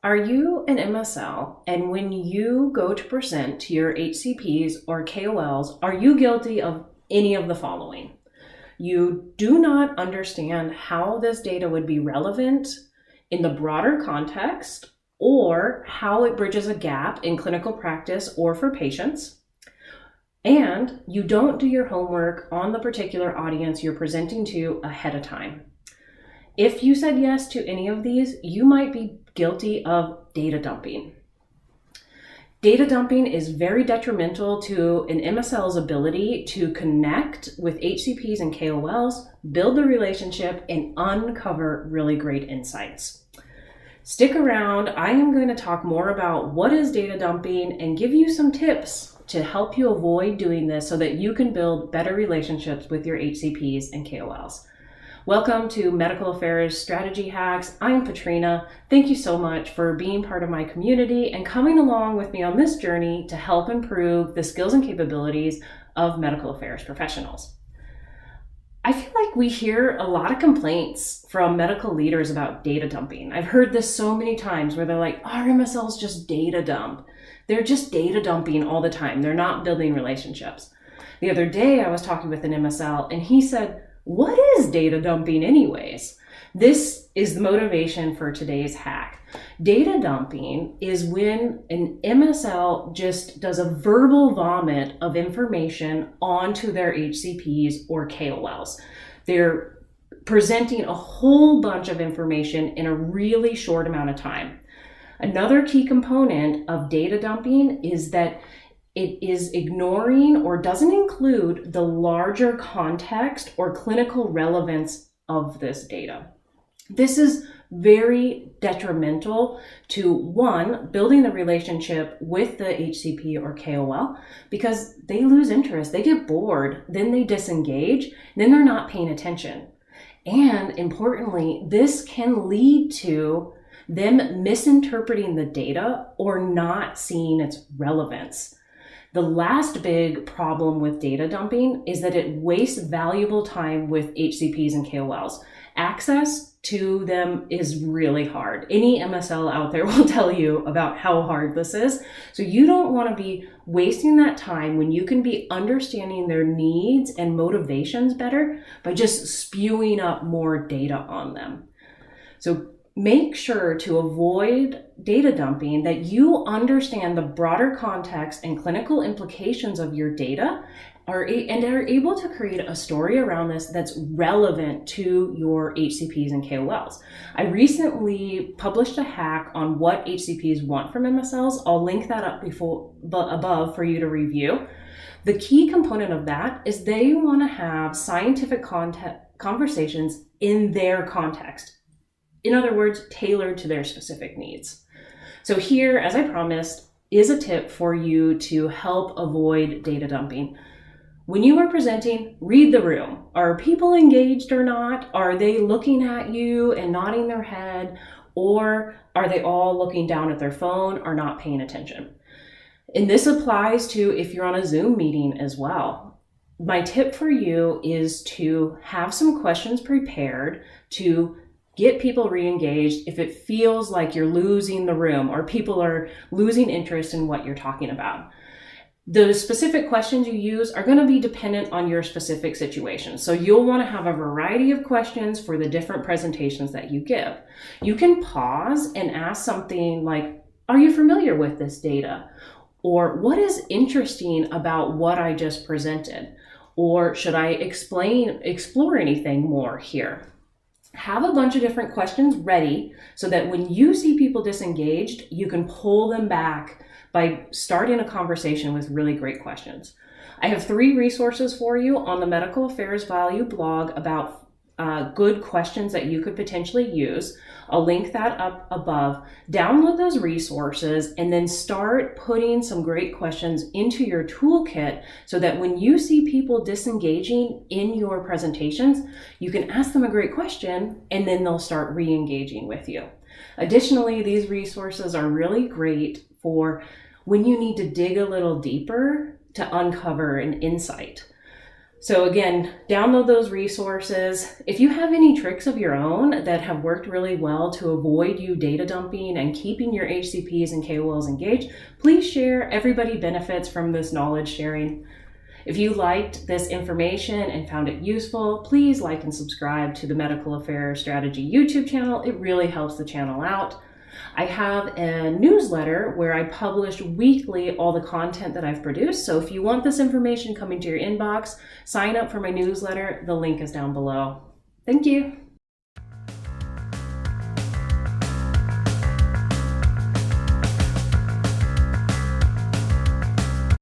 Are you an MSL, and when you go to present to your HCPs or KOLs, are you guilty of any of the following? You do not understand how this data would be relevant in the broader context or how it bridges a gap in clinical practice or for patients. And you don't do your homework on the particular audience you're presenting to ahead of time. If you said yes to any of these, you might be guilty of data dumping. Data dumping is very detrimental to an MSL's ability to connect with HCPs and KOLs, build the relationship, and uncover really great insights. Stick around. I am going to talk more about what is data dumping and give you some tips to help you avoid doing this so that you can build better relationships with your HCPs and KOLs. Welcome to Medical Affairs Strategy Hacks. I'm Patrina. Thank you so much for being part of my community and coming along with me on this journey to help improve the skills and capabilities of medical affairs professionals. I feel like we hear a lot of complaints from medical leaders about data dumping. I've heard this so many times where they're like, our MSLs just data dump. They're just data dumping all the time. They're not building relationships. The other day I was talking with an MSL and he said, what is data dumping anyways? This is the motivation for today's hack. Data dumping is when an MSL just does a verbal vomit of information onto their HCPs or KOLs. They're presenting a whole bunch of information in a really short amount of time. Another key component of data dumping is that it is ignoring or doesn't include the larger context or clinical relevance of this data. This is very detrimental to, one, building the relationship with the HCP or KOL because they lose interest, they get bored, then they disengage, then they're not paying attention. And importantly, this can lead to them misinterpreting the data or not seeing its relevance. The last big problem with data dumping is that it wastes valuable time with HCPs and KOLs. Access to them is really hard. Any MSL out there will tell you about how hard this is. So you don't want to be wasting that time when you can be understanding their needs and motivations better by just spewing up more data on them. So make sure to avoid data dumping, that you understand the broader context and clinical implications of your data and are able to create a story around this that's relevant to your HCPs and KOLs. I recently published a hack on what HCPs want from MSLs. I'll link that up above for you to review. The key component of that is they want to have scientific conversations in their context. In other words, tailored to their specific needs. So here, as I promised, is a tip for you to help avoid data dumping. When you are presenting, read the room. Are people engaged or not? Are they looking at you and nodding their head? Or are they all looking down at their phone or not paying attention? And this applies to if you're on a Zoom meeting as well. My tip for you is to have some questions prepared to get people re-engaged if it feels like you're losing the room or people are losing interest in what you're talking about. The specific questions you use are going to be dependent on your specific situation. So you'll want to have a variety of questions for the different presentations that you give. You can pause and ask something like, are you familiar with this data? Or what is interesting about what I just presented? Or should I explore anything more here? Have a bunch of different questions ready so that when you see people disengaged, you can pull them back by starting a conversation with really great questions. I have 3 resources for you on the Medical Affairs Value blog about good questions that you could potentially use. I'll link that up above. Download those resources and then start putting some great questions into your toolkit so that when you see people disengaging in your presentations, you can ask them a great question and then they'll start re-engaging with you. Additionally, these resources are really great for when you need to dig a little deeper to uncover an insight. So again, download those resources. If you have any tricks of your own that have worked really well to avoid you data dumping and keeping your HCPs and KOLs engaged, please share. Everybody benefits from this knowledge sharing. If you liked this information and found it useful, please like and subscribe to the Medical Affairs Strategy YouTube channel. It really helps the channel out. I have a newsletter where I publish weekly all the content that I've produced. So if you want this information coming to your inbox, sign up for my newsletter. The link is down below. Thank you.